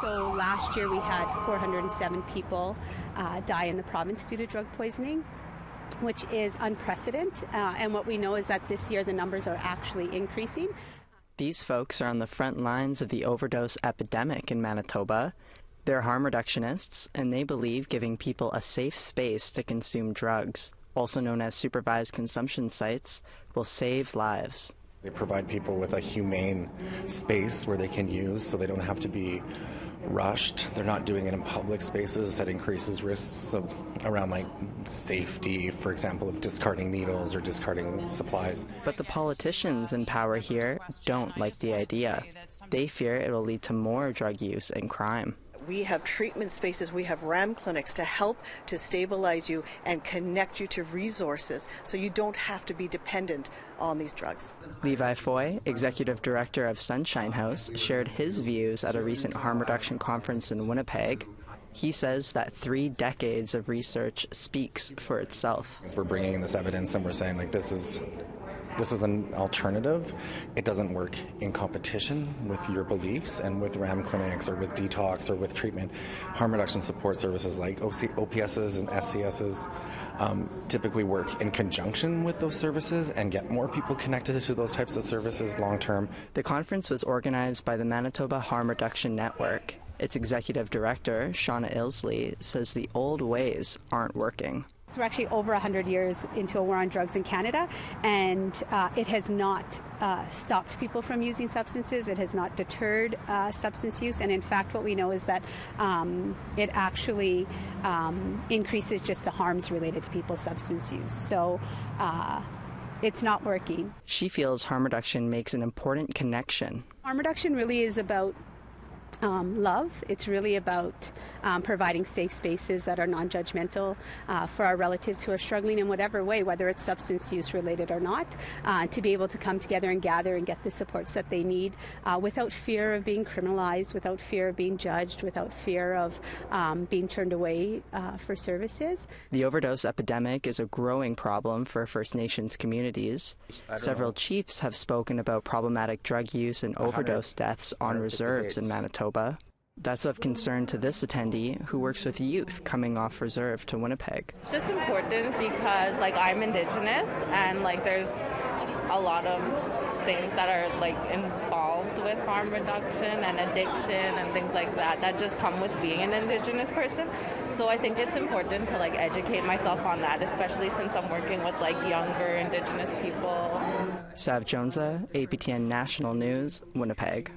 So last year we had 407 people die in the province due to drug poisoning, which is unprecedented. And what we know is that this year the numbers are actually increasing. These folks are on the front lines of the overdose epidemic in Manitoba. They're harm reductionists, and they believe giving people a safe space to consume drugs, also known as supervised consumption sites, will save lives. They provide people with a humane space where they can use so they don't have to be rushed. They're not doing it in public spaces. That increases risks around like safety, for example, of discarding needles or discarding supplies. But the politicians in power here don't like the idea. They fear it will lead to more drug use and crime. We have treatment spaces, we have RAM clinics to help to stabilize you and connect you to resources so you don't have to be dependent on these drugs. Levi Foy, executive director of Sunshine House, shared his views at a recent harm reduction conference in Winnipeg. He says that 3 decades of research speaks for itself. We're bringing in this evidence and we're saying like this is an alternative. It doesn't work in competition with your beliefs, and with RAM clinics or with detox or with treatment. Harm reduction support services like OPSs and SCSs typically work in conjunction with those services and get more people connected to those types of services long term. The conference was organized by the Manitoba Harm Reduction Network. Its executive director, Shauna Ilsley, says the old ways aren't working. So we're actually over 100 years into a war on drugs in Canada, and it has not stopped people from using substances. It has not deterred substance use, and in fact what we know is that it actually increases just the harms related to people's substance use. So it's not working. She feels harm reduction makes an important connection. Harm reduction really is about love. It's really about providing safe spaces that are non-judgmental for our relatives who are struggling in whatever way, whether it's substance use related or not, to be able to come together and gather and get the supports that they need without fear of being criminalized, without fear of being judged, without fear of being turned away for services. The overdose epidemic is a growing problem for First Nations communities. Several chiefs have spoken about problematic drug use and overdose deaths on reserves in Manitoba. That's of concern to this attendee who works with youth coming off reserve to Winnipeg. It's just important because I'm Indigenous, and there's a lot of things that are involved with harm reduction and addiction and things like that just come with being an Indigenous person. So I think it's important to educate myself on that, especially since I'm working with younger Indigenous people. Sav Jonesa, APTN National News, Winnipeg.